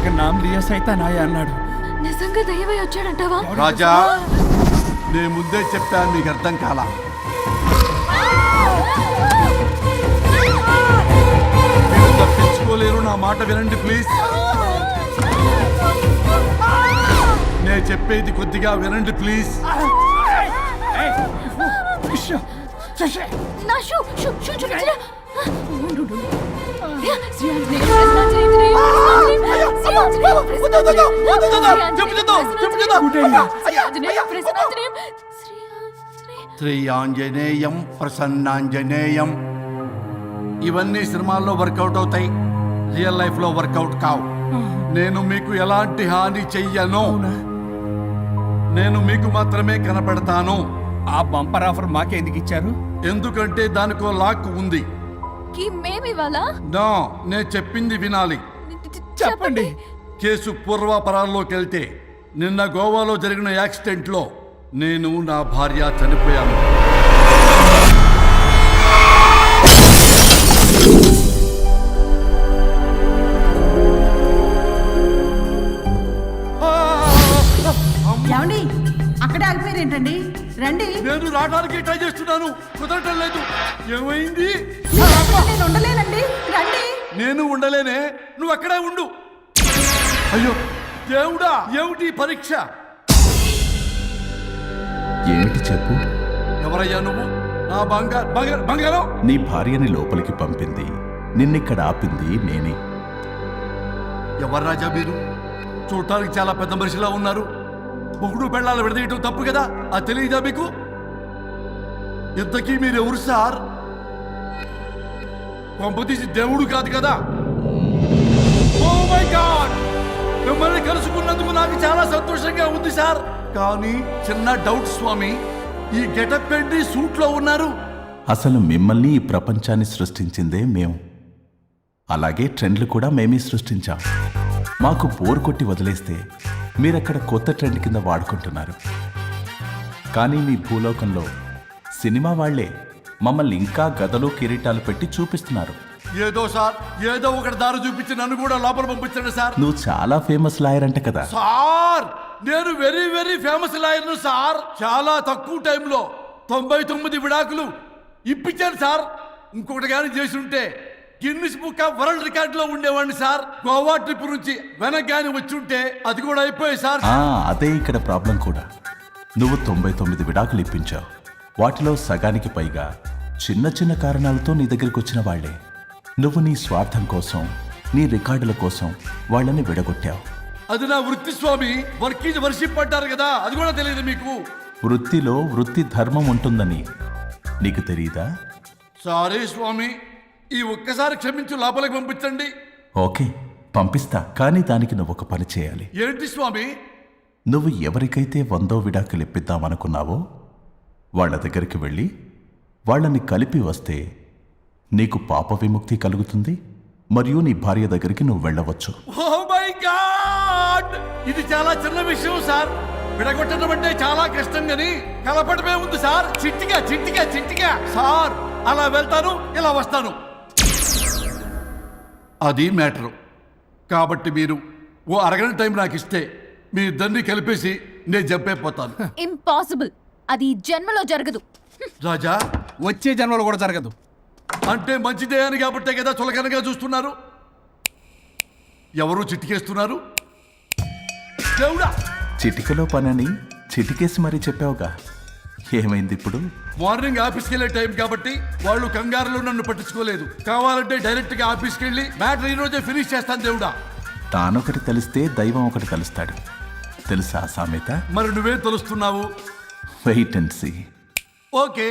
Agar నామ్ లియా సైతాన్ ఆయా అన్నాడు. నిజంగా దయ్యమై వచ్చాడంటావా? రాజా, నేను ముందే చెప్పాను, నీకు అర్థం కాలా. మీరు తప్పించుకోలేరు, నా మాట వినండి ప్లీజ్. నేను చెప్పేది కొద్దిగా వినండి ప్లీజ్. నా షూ చూపించరా. శ్రీ ఆంజనేయం ప్రసన్నాంజనేయం. ఇవన్నీ సినిమాల్లో వర్కౌట్ అవుతాయి, రియల్ లైఫ్ లో వర్కౌట్ కావు. నేను మీకు ఎలాంటి హాని చెయ్యను. నేను మీకు మాత్రమే కనపడతాను. ఆ బంపర్ ఆఫర్ మాకే ఎందుకు ఇచ్చారు? ఎందుకంటే దానికో లాక్ ఉంది. మేమివాలా? నో, నేను చెప్పింది వినాలి. చెప్పండి. కేసు పూర్వాపరాల్లోకి వెళ్తే నిన్న గోవాలో జరిగిన యాక్సిడెంట్ లో నేను నా భార్య చనిపోయాను. ఏమండి, అక్కడే ఆగిపోయారేంటండి? రండి. నేను రావడానికి ట్రై చేస్తున్నాను, కుదరటం లేదు. ఏమైంది? నేను ఉండలేనండి, రండి. నేను ఉండలేనే, నువ్వు అక్కడే ఉండు. అయ్యో దేవుడా, ఏమిటి పరీక్ష? ఏమిటి చెప్పు. ఎవరయ్యా నువ్వు? నా బంగారం. నీ భార్యని లోపలికి పంపింది, నిన్నిక్కడ ఆపింది నేనే. ఎవరు రాజా మీరు? చూడటానికి చాలా పెద్ద మనిషిలా ఉన్నారు. మొగుడు పెళ్ళాలు విడదీయటం తప్పు కదా, అది తెలియదా మీకు? ఇంతకీ మీరు ఎవరు సార్? కొంపతీసి దేవుడు కాదు కదా? ఓ మై గాడ్, మిమ్మల్ని కలుసుకున్నందుకు నాకు చాలా సంతోషంగా ఉంది సార్. కానీ చిన్న డౌట్ స్వామి, ఈ గెటప్ ఏంటి సూట్ లో ఉన్నారు? అసలు మిమ్మల్ని ఈ ప్రపంచాన్ని సృష్టించిందే మేము, అలాగే ట్రెండ్లు కూడా మేమే సృష్టించాం. మాకు బోర్ కొట్టి వదిలేస్తే మీరక్కడ కొత్త ట్రెండ్ కింద వాడుకుంటున్నారు. కానీ మీ భూలోకంలో సినిమా వాళ్లే మమ్మల్ని ఇంకా గదలు కిరీటాలు పెట్టి చూపిస్తున్నారు. ఏదో సార్, ఏదో ఒకటి దారి చూపించి నన్ను కూడా లోపల పంపించండి సార్. నువ్వు చాలా ఫేమస్ లాయర్ అంట కదా సార్? నేను వెరీ వెరీ ఫేమస్ లాయర్ను సార్. చాలా తక్కువ టైంలో 99 విడాకులు ఇప్పించాను సార్. ఇంకొకటి కానీ చేసి ఉంటే Guinness book of world record లో ఉండేవాడిని సార్. గోవా ట్రిప్ నుంచి వెనక్ గాని వచ్చి ఉంటే అది కూడా అయిపోయాయి సార్. అదే ఇక్కడ ప్రాబ్లం కూడా. నువ్వు 99 విడాకులు ఇప్పించావు. వాటిలో సగానికి పైగా చిన్న చిన్న కారణాలతో నీ దగ్గరికి వచ్చిన వాళ్లే. నువ్వు నీ స్వార్థం కోసం, నీ రికార్డుల కోసం వాళ్ళని విడగొట్టావు. అది నా వృత్తి స్వామి. వర్క్ ఈజ్ వర్షిప్ అంటారు కదా, అది కూడా తెలియదు మీకు? వృత్తిలో వృత్తి ధర్మం ఉంటుందని నీకు తెలియదా? సారీ స్వామి, ఈ ఒక్కసారి క్షమించు, లోపలికి పంపించండి. ఓకే, పంపిస్తా. కానీ దానికి నువ్వు ఒక పని చేయాలి. ఏంటి స్వామి? నువ్వు ఎవరికైతే 100వ విడాకులు ఇప్పిద్దామనుకున్నావో వాళ్ళ దగ్గరికి వెళ్ళి వాళ్ళని కలిపి వస్తే నీకు పాప విముక్తి కలుగుతుంది, మరియు నీ భార్య దగ్గరికి నువ్వు వెళ్ళవచ్చు. ఓ మై గాడ్, ఇది చాలా చిన్న విషయం సార్. విడగొట్టడం అంటే చాలా కష్టం గని కలపడమే ఉంది సార్. చిట్టిగా చిట్టిగా చిట్టిగా సార్. అలా వెళ్తాను, ఇలా వస్తాను, అది మ్యాటరు. కాబట్టి మీరు ఓ అరగంట టైం నాకు ఇస్తే మీ ఇద్దరిని కలిపేసి నేను చంపైపోతాను. ఇంపాసిబుల్, అది జన్మలో జరగదు. రాజా, వచ్చే జన్మలో కూడా జరగదు. అంటే మంచిదే అని కాబట్టే కదా చులకనగా చూస్తున్నారు. ఎవరు చిట్టికేస్తున్నారు? దేవుడా, చిటికలో పనని చిటికేసి మరీ చెప్పావుగా, ఏమైంది ఇప్పుడు? మార్నింగ్ ఆఫీస్కి వెళ్ళే టైం కాబట్టి వాళ్ళు కంగారులో నన్ను పట్టించుకోలేదు. కావాలంటే డైరెక్ట్ గా ఆఫీస్కి వెళ్ళి మ్యాటర్ ఈ రోజే ఫినిష్ చేస్తాను. దేవుడా, తానొకటి తెలిస్తే దైవం ఒకటి కలుస్తాడు, తెలుసా సామెత? మరి నువ్వే తెలుస్తున్నావు. Wait and see. ఓకే.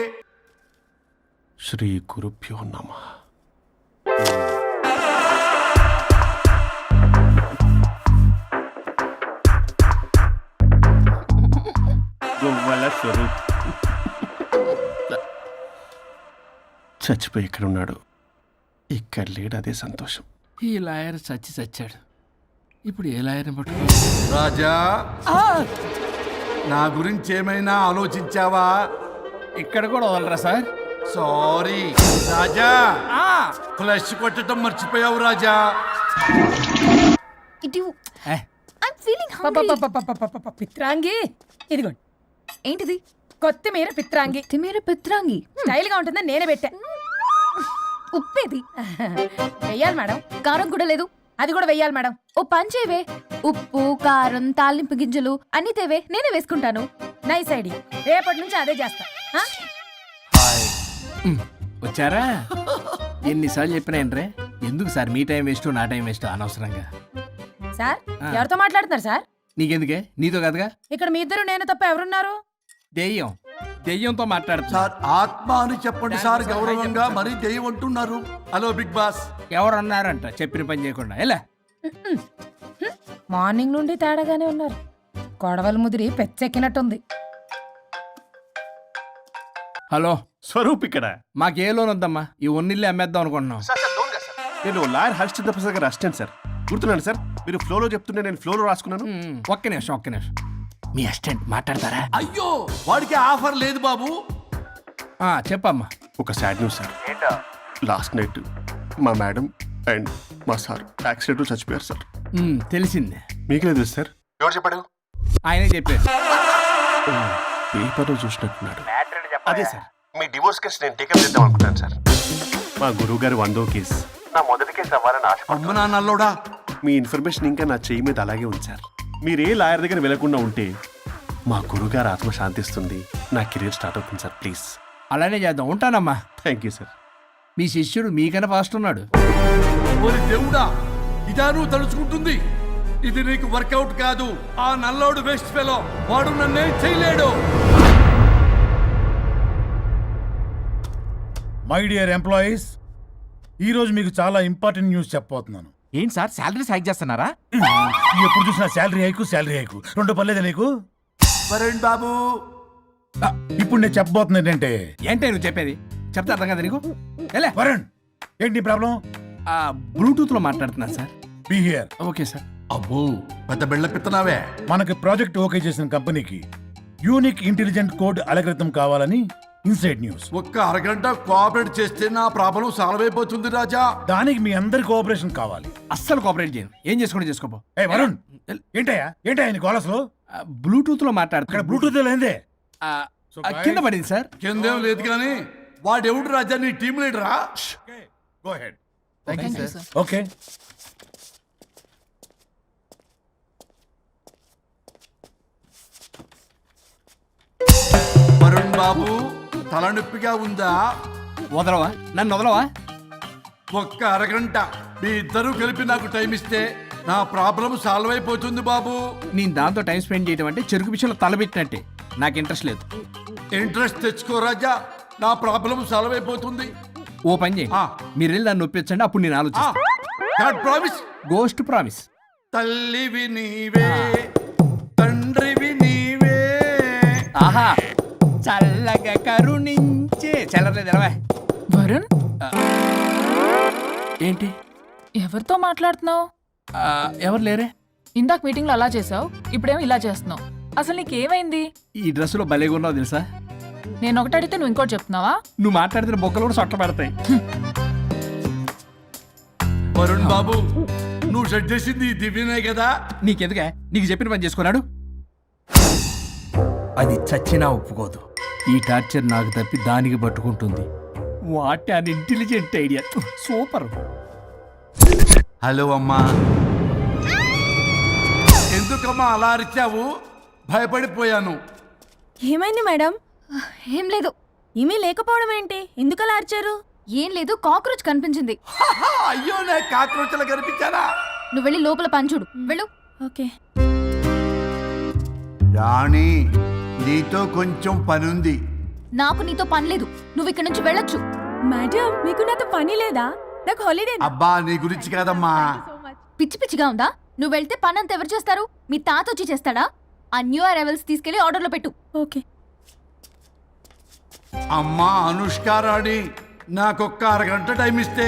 శ్రీ గురుభ్యో నమః. చచ్చిపోయి ఇక్కడ ఉన్నాడు, ఇక్కడ లేడు, అదే సంతోషం. ఈ లాయర్ చచ్చాడు. ఇప్పుడు ఏ లాయర్ని పట్టుకో? రాజా, నా గురించి ఏమైనా ఆలోచించావా? ఇక్కడ కూడా వదలరా సార్? సారీ రాజా, ఫ్లష్ కొట్టడం మర్చిపోయావు రాజా. ఇటు ఏ, ఐమ్ ఫీలింగ్ హంగ్రీ. పిత్రాంగి ఇదిగోండి ఏంటిది? కొత్తిమీర పిత్రాంగి తిమేర పిత్రాంగి. స్టైల్ గా ఉంటుందని నేనే పెట్టా ఉప్పేది? వెయ్యాలి మేడం, కారం కూడా లేదు. అది కూడా వెయ్యాలి మేడం. ఓ పంచేవే, ఉప్పు కారం తాలింపు గింజలు అన్ని తేవే, నేనే వేసుకుంటాను. నైస్ ఐడియా, రేపటి నుంచి అదే చేస్తా. ఆ? వచ్చారా? ఎన్నిసార్లు చెప్పినాయంట్రే, ఎందుకు సార్ మీ టైం వేస్ట్ నా టైం వేస్ట్ అనవసరంగా? సార్ ఎవరితో మాట్లాడుతున్నారు సార్? నీకెందుకే, నీతో కదగా. ఇక్కడ మీ ఇద్దరు నేను తప్ప ఎవరున్నారు? దెయ్యంతో మాట్లాడుతున్నా. సార్ ఆత్మ అని చెప్పండి సార్, గౌరవంగా మరీ దెయ్యం అంటున్నారు. Hello Bigg Boss. ఎవరు అన్నారంట చెప్పిన పని చేయకుండా? ఎలా మార్నింగ్ నుండి తేడాగానే ఉన్నారు. గొడవల ముదిరి పెచ్చెక్కినట్టుంది. హలో, స్వరూప్ ఇక్కడ. మాకే లోన్ వద్దమ్మా, ఈ ఒన్నిల్లు అమ్మేద్దాం అనుకుంటున్నాం. నేను లాయర్ హరిశ్చంద్ర ప్రసాద్ గారు అసిస్టెంట్ సార్. గుర్తున్నాను సార్, మీరు ఫ్లోలో చెప్తుంటే నేను ఫ్లోలో రాసుకున్నాను. ఒక్క నిమిషం. మీ అసిస్టెంట్ మాట్లాడతారా? అయ్యో వాడికి ఆఫర్ లేదు బాబు. చెప్పమ్మా. ఒక sad news sir. Last night మా మేడం అండ్ మా సార్ యాక్సిడెంట్ చచ్చిపోయారు సార్. తెలిసిందే. మీకే తెలుసు సార్. ఎవరు చెప్పాడు? ఆయనే చెప్పారు. పేపర్లో చూసినట్టున్నాడు. అదే సార్, మీ డివోర్స్ కేసు నేను టేకప్ చేద్దాం అనుకుంటాను సార్. మా గురువు గారి 100వ కేసు నా మొదటి కేసు అవ్వాలని ఆశ. అమ్మ నాన్నల్లోడా, మీ ఇన్ఫర్మేషన్ ఇంకా నా చెయ్యి మీద అలాగే ఉంది సార్. మీరు ఏ లాయర్ దగ్గర వెళ్లకుండా ఉంటే మా గురువుగారు ఆత్మ శాంతిస్తుంది, నా కెరీర్ స్టార్ట్ అవుతుంది సార్. ప్లీజ్ అలానే చేద్దాం. ఉంటానమ్మా. Thank you sir. మీ శిష్యుడు మీకన్నా ఫాస్ట్ ఉన్నాడు. ఓరి దేవుడా, ఇదా నువ్వు తలుచుకుంటుంది? ఇది నీకు వర్కౌట్ కాదు. ఆ నల్లోడు వేస్ట్ ఫెలో, వాడు నన్నేం చేయలేడు. మై డియర్ ఎంప్లాయీస్, ఈరోజు మీకు చాలా ఇంపార్టెంట్ న్యూస్ చెప్పబోతున్నాను. ఏంటి సార్ శాలరీస్ హైక్ చేస్తున్నారా? ఎప్పుడు చూసినా శాలరీ హైకు రెండు పర్లేదా నీకు? వరుణ్ బాబు, ఇప్పుడు నేను చెప్పబోతున్నా ఏంటంటే, ఏంటే నువ్వు చెప్పేది? చెప్తే అర్థం కదా నీకు? ఎలా? వరుణ్, ఏంటి నీ ప్రాబ్లం? బ్లూటూత్ లో మాట్లాడుతున్నాను sir. Be here. Okay sir. అబ్బో పెద్ద బిళ్ళ పిత్తనావే. మనకి ప్రాజెక్ట్ ఓకే చేసిన కంపెనీకి యూనిక్ ఇంటెలిజెంట్ కోడ్ అలకృతం కావాలని ఇన్సైడ్ న్యూస్. ఒక్క అరగంట కోఆపరేట్ చేస్తే నా ప్రాబ్లం సాల్వ్ అయిపోతుంది రాజా. దానికి మీ అందరి కోఆపరేషన్ కావాలి. అస్సలు కోఆపరేట్ చేయను. ఏం చేసుకోండి చేసుకోపో. ఏ వరుణ్, ఏంటయ్యా నీ గోలస్లో? బ్లూటూత్ లో ఇక్కడ మాట్లాడుతున్నా. బ్లూటూత్ లేదే. కింద పడింది సార్. కిందేం లేదు కానీ వాడెవడు రాజా, నీ టీం లీడరా? Go ahead. ఓకే. వరుణ్ బాబు, తలనొప్పిగా ఉందా? వదలవా? నన్ను వదలవా? ఒక్క అరగంట మీ ఇద్దరూ కలిపి నాకు టైం ఇస్తే నా ప్రాబ్లం సాల్వ్ అయిపోతుంది బాబు. నేను దాంతో టైం స్పెండ్ చేయడం అంటే చెరుకు విషయంలో తలబెట్టినట్టే. నాకు ఇంట్రెస్ట్ లేదు. ఇంట్రెస్ట్ తెచ్చుకో రాజా, నా ప్రాబ్లం సాల్వ్ అయిపోతుంది. ఓ పని చేయండి, మీరు వెళ్ళి దాన్ని నొప్పించండి, అప్పుడు నేను ఆలోచిస్తాను. ప్రామిస్. Ghost promise. తల్లివి నీవే, తండ్రివి నీవే. ఆహా, చల్లగా కరుణించే. చల్లలేదు ఎలవా. వరుణ్, ఏంటి? ఎవరితో మాట్లాడుతున్నావు? ఎవరు లేరే? ఇందాక మీటింగ్ లో అలా చేసావు, ఇప్పుడేమో ఇలా చేస్తున్నావు. అసలు నీకేమైంది? ఈ డ్రెస్సులో భలేగా ఉన్నావు తెలుసా? నేను ఒకటి అడిగితే నువ్వు ఇంకోటి చెప్తున్నావా? నువ్వు మాట్లాడితే బొక్కలు కూడా సొట్ట పడతాయి. వరుణ్ బాబు, నువ్వు సెట్ చేసింది ఈ దివ్యనే కదా? నీకెందుకే? నీకు చెప్పిన పని చేసుకున్నాడు. అది చచ్చినా ఒప్పుకోదు. ఈ టార్చర్ నాకు తప్పి దానికి పట్టుకుంటుంది. What an intelligent idea. Super. Hello అమ్మా. ఎందుకమ్మా అలా అరిచావు? భయపడిపోయాను. ఏమైంది మేడం? ఏం లేదు. ఏమీ లేకపోవడం ఏంటి? ఎందుకు అలా అరిచారు? ఏం లేదు, కాక్రోచ్ కనిపించింది. అయ్యో, నా కాక్రోచ్లు కనిపించారా? నువ్వు వెళ్ళి లోపల పని చూడు. వెళ్ళు. ఓకే. రాణి, నీతో కొంచెం పనుంది. నాకు నీతో పని లేదు. నువ్వు ఇక్కడ నుంచి వెళ్ళొచ్చు. మేడం, మీకు నాతో పని లేదా? నాకు హాలిడే. అబ్బా, నీ గురించి కాదమ్మా. పిచ్చి పిచ్చిగా ఉందా? నువ్వు వెళ్తే పని అంతా ఎవరు చేస్తారు? మీ తాత వచ్చి చేస్తాడా? ఆ న్యూ అరైవల్స్ తీసుకెళ్లి ఆర్డర్లో పెట్టు. ఓకే. అమ్మా అనుష్క రాణి, నాకొక్క అరగంట టైం ఇస్తే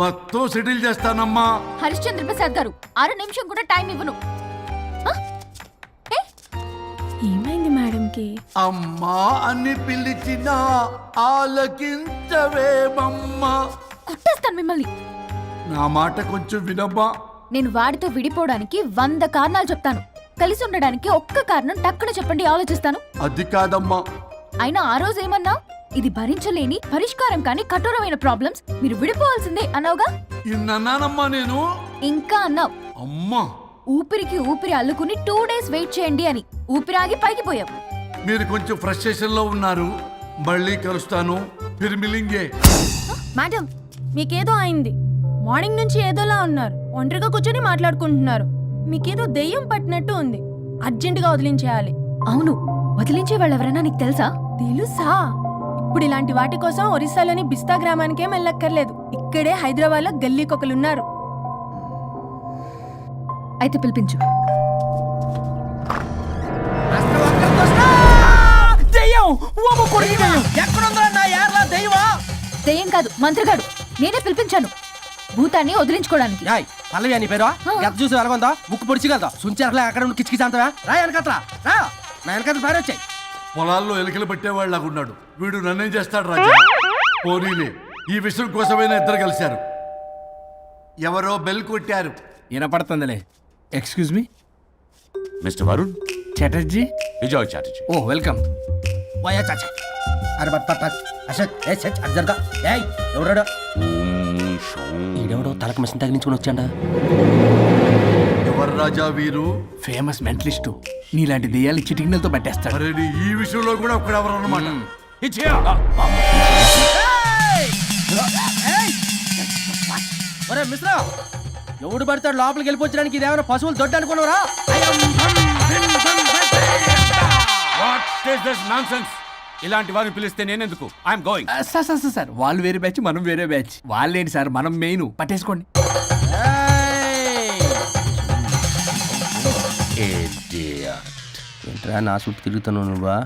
మొత్తం సెటిల్ చేస్తానమ్మా. హరిశ్చంద్ర ప్రసాద్ గారు, 6 నిమిషం కూడా టైం ఇవ్వను. ఏమైంది మేడంకి? అమ్మా అని పిలిచినా ఆలకించవేమమ్మా. కొట్టేస్తాను మిమ్మల్ని. నా మాట కొంచెం వినమ్మా. నేను వాడితో విడిపోవడానికి 100 కారణాలు చెప్తాను. కలిసి ఉండడానికి ఒక్క కారణం టక్కున చెప్పండి, ఆలోచిస్తాను. అది కాదమ్మా. అయినా ఆ రోజు ఏమన్నా, ఇది భరించలేని పరిష్కారం కాని కఠోరమైన ప్రాబ్లమ్స్, మీరు విడిపోవాల్సిందే అన్నావుగా. ఇన్నానమ్మా నేను. ఇంకా అన్నావు, అమ్మా ఊపిరికి ఊపిరి అల్లుకుని 2 days వెయిట్ చేయండి అని. ఊపిరాగి పైకి పోయావు. మీరు కొంచెం ఫ్రస్ట్రేషన్ లో ఉన్నారు. మళ్ళీ కలుస్తాను. ఫిర్మిలింగే. మేడం, మీకేదో అయింది. మార్నింగ్ నుంచి ఏదోలా ఉన్నారు. ఒంటరిగా కూర్చొని మాట్లాడుకుంటున్నారు. మీకేదో దెయ్యం పట్టినట్టు ఉంది. అర్జెంటుగా వదిలించేయాలి. అవును, వదిలించే వాళ్ళెవరైనా నీకు తెలుసా? తెలుసా? ఇప్పుడు ఇలాంటి వాటి కోసం ఒరిస్సాలోని బిస్తా గ్రామానికేం వెళ్ళక్కర్లేదు. ఇక్కడే హైదరాబాద్ లో గల్లీకొకలున్నారు. అయితే పిలిపించు. దెయ్యం కాదు, మంత్రగాడు. నేనే పిలిపించాను భూతాన్ని వదిలించుకోవడానికి. పల్లవి అని పేరు ఆ. గత చూసి వెలగొందా ముక్కు పొడిచిగలదా సుంచరలే అక్కడ ఉండి కిచకిచ అంతవా రా వెనకత్రా రా నా వెనకత్ర పేరు వచ్చాయి. పొలాల్లో ఎలికలు పట్టేవాళ్ళగా ఉన్నాడు వీడు. నన్నేం చేస్తాడు రాజా? పోనీలే, ఈ విషయం కోసమైనా ఇద్దరు కలిశారు. ఎవరో బెల్ కొట్టారు. వినపడుతుందిలే. Excuse me, mister Varun, Chatterjee. Vijay Chatterjee. Oh welcome. వయా చాచా అరే బట్ అసత్ ఏ సచ్ అర్జర్గా ఏయ్ ఎవరాడు ఈడెవడో తలకు మిషన్ తగిలించుకుని వచ్చాడా? ఎవరు రాజా వీరు? Famous mentalist. నీలాంటి దెయ్యాలు చిటికినలతో పట్టేస్తాడు. అరే నీ ఈ విషయంలో కూడా ఒకడెవరు అన్నమాట. ఒరే మిశ్రా, ఎవడు పడతాడు లోపలికి వెళ్ళిపోవడానికి? ఇదేమైనా పశువులు దొడ్డు అనుకున్నారా? ఇలాంటి వారిని పిలిస్తే నేనెందుకు? I'm going. సార్ వాళ్ళు వేరే బ్యాచ్, మనం వేరే బ్యాచ్. వాళ్ళేంటి సార్, మనం మెయిన్. పట్టేసుకోండి. ఏంట్రా నా చుట్టూ తిరుగుతున్నావు నువ్వా?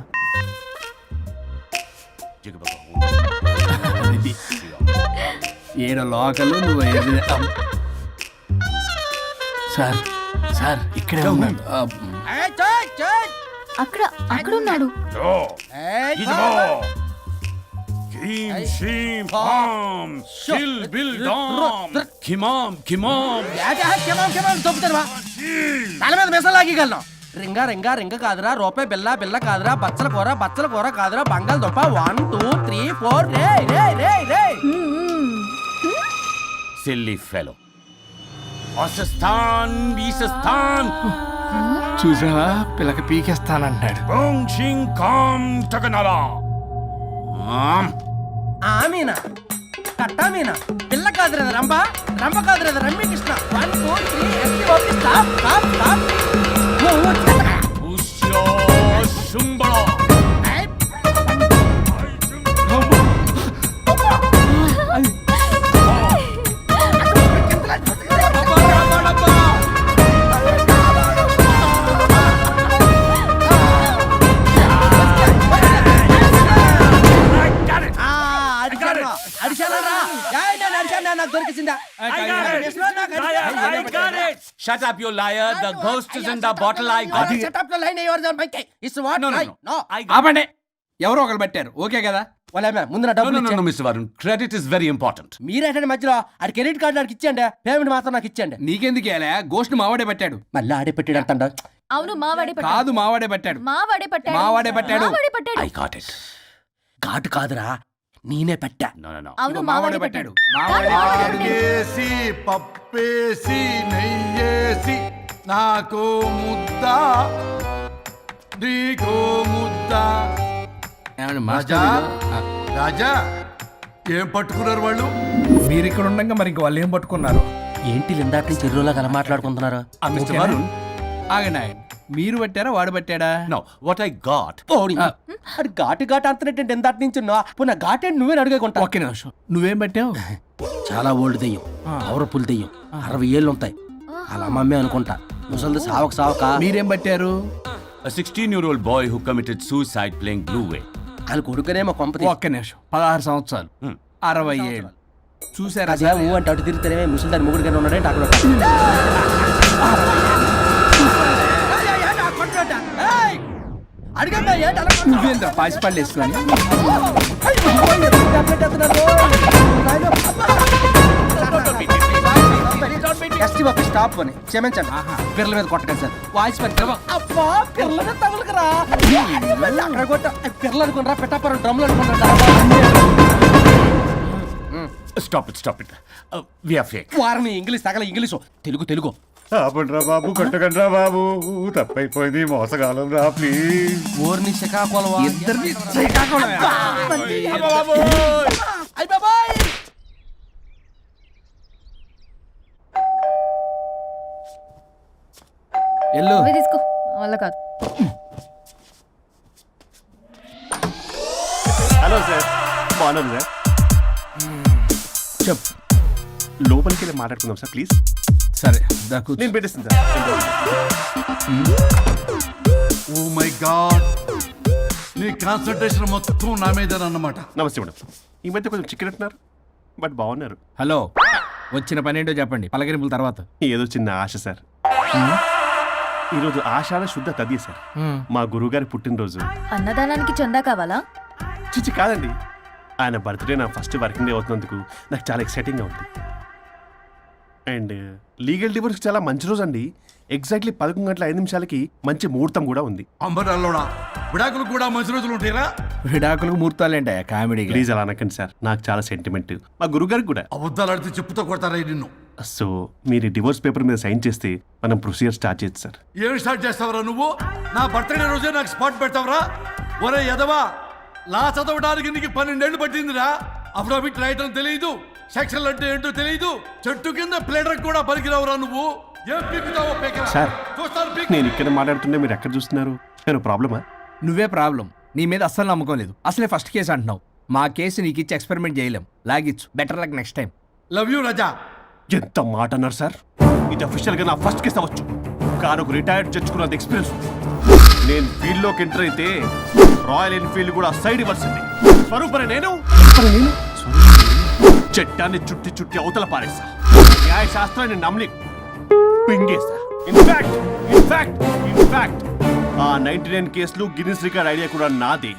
ఏడ లోకలు నువ్వు సార్ సార్ ఇక్కడే ఉన్నాడు. అక్కడ అక్కడ ఉన్నాడు. తల మీద మెసలాగలను. రింగా రింగా రింగ కాదురా, రూపాయి బిల్ల బిల్ల కాదురా, బచ్చల కూర కాదురా, బంగాళదుంప 1 2 3 4 రే రే రే రే. Silly fellow. వాసస్థాన్ వీసస్థాన్ చూసావా, పిల్లకి పీకేస్తానంటాడు. ఓం షిం కాం టకనలా. మీనా కట్టా మీనా పిల్ల కాదురా రంభ, రంభ కాదురా Ramya Krishna. 1 2 3 ST OP stop stop stop. ఉష్యో శుంబళ. నాకు దొరికిందా? Shut up, you liar. The ghost is in the bottle. I got it. Shut up the line. Yours on my case. It's what? No, no, no. No. ఆపండి. ఎవరో ఒకరు పెట్టారు, okay కదా? ముందు నా No, డబ్బులు no, no, ఇచ్చే. no, Mr. Varun. Credit is very important. మీరేంటంటే మధ్యలో ఆడి క్రెడిట్ కార్డు నాకు ఇచ్చేయండి, పేమెంట్ మాత్రం నాకు ఇచ్చేయండి. నీకెందుకు ఇలా? గోస్ట్ మావాడే పెట్టాడు. మళ్ళీ ఆడే పెట్టాడు అంటాడ. అవును, మావాడే పట్టాడు. కాదు, మావాడే పెట్టాడు. మావాడే పట్టాడు. మావాడే పట్టాడు. మావాడే పట్టాడు. I got it. ఘాటు కాదురా, నేనే పెట్టా. No, no, no. అవును, మావాడే మావాడే పెట్టాడు. పట్టాడు. మావాడే పెట్టాడు. ఆకేసి పప్పేసి నెయ్యేసి నాకు ముద్ద నీకో ముద్ద. ఏమండి రాజా మాస్టర్? రాజా ఏం పట్టుకున్నారు వాళ్ళు? మీరు ఇక్కడ ఉండగా మరి ఇంక వాళ్ళు ఏం పట్టుకున్నారు? ఏంటి ఇందాక నుంచి చెరువులా కల మాట్లాడుకుంటున్నారు? Mr. ఓకేనా? Varun. ఆగండి ఆగండి. మీరు పట్టారా వాడు పట్టాడా? No, what I got. అది ఘాటు ఘాటు అంతనేంటి ఇందాక నుంచి నా ఘాటేంటి నువ్వే అడుగుకుంటా. ఒక్క నిమిషం, నువ్వేం పట్టావు? చాలా ఓల్డ్ దెయ్యం, పవర్ఫుల్ దెయ్యం, 60 ఏళ్ళు ఉంటాయి. అలా అమ్మమ్మే అనుకుంటా. ముసలిది సావక మీరేం పట్టారు? A 16-year-old boy who committed suicide playing Blue Whale. వాళ్ళు కొడుకునేమో కొంపతి. ఒక్క నిమిషం, 16 సంవత్సరాలు, 60 ఏళ్ళు. చూసారా అదే ఊ అంటే అటు తిరిగితేనే ముసలి దాని ముగ్గురు గారు ఉన్నాడే అక్కడ. నువ్వేంద్ర పాసిపళ్ళు వేసుకొని? ఎస్టీ బాబు స్టాప్ అని క్షమించండి పిల్లల మీద కొట్టకండి సార్ వాయిస్ పెట్టి అబ్బా పిల్లల మీద తగులుకురా అక్కడ కొట్ట పిల్లలు అనుకున్నారా పెట్టాపరం డ్రమ్లు అనుకున్నారా Stop it. We are fake. వారిని ఇంగ్లీష్ తగల ఇంగ్లీషు తెలుగు తెలుగు ఆపండ్రా బాబు కొట్టకండ్రా బాబు తప్పైపోయింది మోసగాలం రా ప్లీజ్. ఊరిని శ్రీకాకుళం ఇద్దరిని అయ్ బాబాయ్ ఎల్లు నువ్వే తీసుకో వల్ల కాదు. హలో సార్, బాగున్నాను సార్. చెప్పు. లోపలికి వెళ్ళి మాట్లాడుకుందాం సార్ ప్లీజ్. సరే దా కూర్చో. నేను పెట్టేస్తాను సార్. ఓ మై గాడ్, నీ కాన్సన్ట్రేషన్ మొత్తం నా మీదనన్నమాట. నమస్తే మేడం. ఈ మధ్య కొంచెం చికెన్ అంటున్నారు, బట్ బాగున్నారు. హలో, వచ్చిన పని ఏంటో చెప్పండి, పలకరింపుల తర్వాత. ఏదో చిన్న ఆశ సార్. ఈరోజు ఆషాఢ శుద్ధ తదియ సార్, మా గురువుగారి పుట్టినరోజు. అన్నదానానికి చందా కావాలా? చిచ్చి కాదండి, ఆయన బర్త్డే నా ఫస్ట్ వర్కింగ్ డే అవుతున్నందుకు నాకు చాలా ఎక్సైటింగ్గా ఉంది. అండ్ లీగల్ డివోర్స్కి చాలా మంచి రోజు అండి. ఎగ్జాక్ట్లీ 11:05 మంచి ముహూర్తం కూడా ఉంది. అంబరాల్లోడా విడాకులు కూడా మంచి రోజులు ఉంటాయిరా? విడాకులకు ముహూర్తాలేంటా కామెడీ? ప్లీజ్ అలా అనకండి సార్, నాకు చాలా సెంటిమెంట్, మా గురుగారికి కూడా. అబద్ధాలు ఆడితే చెప్పుతో కొడతారా నిన్ను? సో మీరు డివోర్స్ పేపర్ మీద సైన్ చేస్తే మనం ప్రొసీజర్ స్టార్ట్ చేయొచ్చు సార్. ఏం స్టార్ట్ చేస్తావరా నువ్వు? నా బర్త్డే రోజే నాకు స్పాట్ పెడతావరా? ఒరే ఎదవా, లా చదవడానికి నీకు 12 ఏళ్ళు పట్టిందిరా. అఫిడవిట్ రాయటం తెలియదు, సెక్షన్లు అంటే ఏంటో తెలియదు, చెట్టు కింద ప్లేడర్ కూడా పనికిరావురా నువ్వు. ఏం పీకుతావో పీకరా. సార్, చూస్తాను పీకు. నేను ఇక్కడ మాట్లాడుతుంటే మీరు ఎక్కడ చూస్తున్నారు? నేను ప్రాబ్లమా? నువ్వే ప్రాబ్లం. నీ మీద అస్సలు నమ్మకం లేదు. అసలే ఫస్ట్ కేసు అంటున్నావు. మా కేసు నీకు ఇచ్చి ఎక్స్పెరిమెంట్ చేయలేం. లాగిచ్చు. Better luck next time. Love you Raza. ఎంత మాట అన్నారు సార్. ఇది అఫీషియల్గా నా ఫస్ట్ కేసు అవ్వచ్చు, కానీ ఒక రిటైర్డ్ జడ్జ్కున్నంత ఎక్స్పీరియన్స్. నేను ఫీల్డ్లోకి ఎంటర్ అయితే రాయల్ ఎన్ఫీల్డ్ కూడా సైడ్ ఇవ్వాల్సింది. స్వరూపనే నేను చట్టాన్ని చుట్టి చుట్టి అవతల పారేసా. న్యాయ శాస్త్రాన్ని నమ్మి పింగేసా. ఇన్ఫాక్ట్ ఆ 99 కేసులు గిన్నిస్ రికార్డ్ ఐడియా కూడా నాది.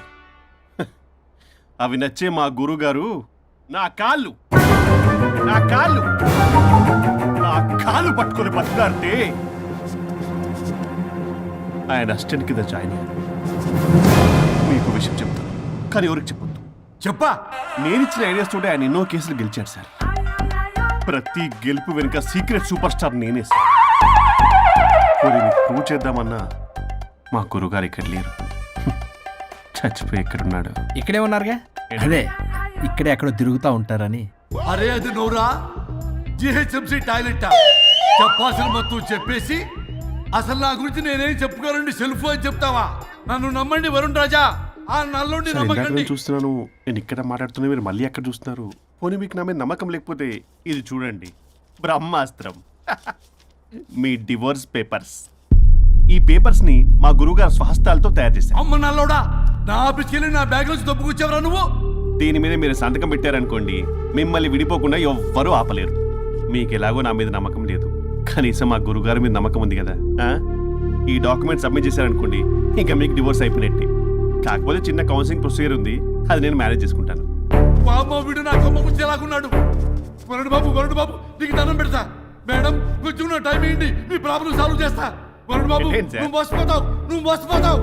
అవి నచ్చే మా గురుగారు నా కాళ్ళు పట్టుకొని బతుకాడితే ఆయన అసిస్టెంట్ కింద జాయిన్ అయ్యాను. మీకు విషయం చెప్తాను, కానీ ఎవరికి చెప్పొద్దు. చెప్పా. నేనిచ్చిన ఐడియాస్ తోటి ఆయన ఎన్నో కేసులు గెలిచాడు సార్. ప్రతి గెలుపు వెనుక సీక్రెట్ సూపర్ స్టార్ నేనే సార్. ప్రూవ్ చేద్దామన్నా మా గురుగారు ఇక్కడ లేరు. చచ్చిపోయి ఎక్కడున్నాడు? ఇక్కడే ఉన్నారుగా. అదే ఇక్కడే ఎక్కడో తిరుగుతూ ఉంటారని. అరే అది నోరా, జిహెచ్ఎంసీ టాయిలెట్ చెప్పాల్సిన మొత్తం చెప్పేసి అసలు నా గురించి నేనేం చెప్పుకోనండి సెల్ఫ్ అని చెప్తావా? నన్ను నమ్మండి వరుణ్ రాజా, ఆ నల్లుండి నమ్మకండి. చూస్తున్నాను, నేను ఇక్కడ మాట్లాడుతున్నా, మీరు మళ్ళీ ఎక్కడ చూస్తున్నారు? పోనీ మీకు నా మీద నమ్మకం లేకపోతే ఇది చూడండి, బ్రహ్మాస్త్రం. మీ డివోర్స్ పేపర్స్. ఈ పేపర్స్ ని మా గురువుగారు స్వహస్తాలతో తయారు చేశారు. అమ్మ నల్లోడా, నా ఆఫీస్కి వెళ్ళి నా బ్యాగ్ నుంచి దొబ్బుకొచ్చావరా నువ్వు? దీని మీద మీరు సంతకం పెట్టారనుకోండి, మిమ్మల్ని విడిపోకుండా ఎవ్వరూ ఆపలేరు. మీకు ఎలాగో నా మీద నమ్మకం లేదు, కనీసం మా గురుగారి మీద నమ్మకం ఉంది కదా. ఈ డాక్యుమెంట్ సబ్మిట్ చేశారనుకోండి, ఇంకా మీకు డివోర్స్ అయిపోయినట్టే. కాకపోతే చిన్న కౌన్సిలింగ్ ప్రొసీజర్ ఉంది, అది నేను మేనేజ్ చేసుకుంటాను. వీడు నా కొమ్మ గురించి ఎలాగున్నాడు? వరుణ్ బాబు నీకు దండం పెడతా. మేడం కొంచెం నా టైం ఏంటి, మీ ప్రాబ్లం సాల్వ్ చేస్తా. వరుణ్ బాబు ఏంటి సార్? నువ్వు మోసపోతావు.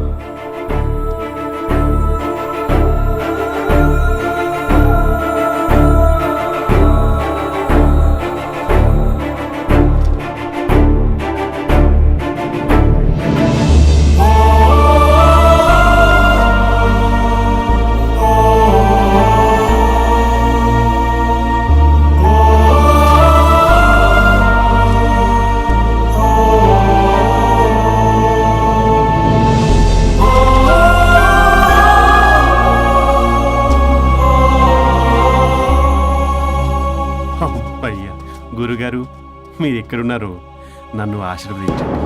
గురుగారు, మీరు ఎక్కడున్నారో నన్ను ఆశీర్వదించండి.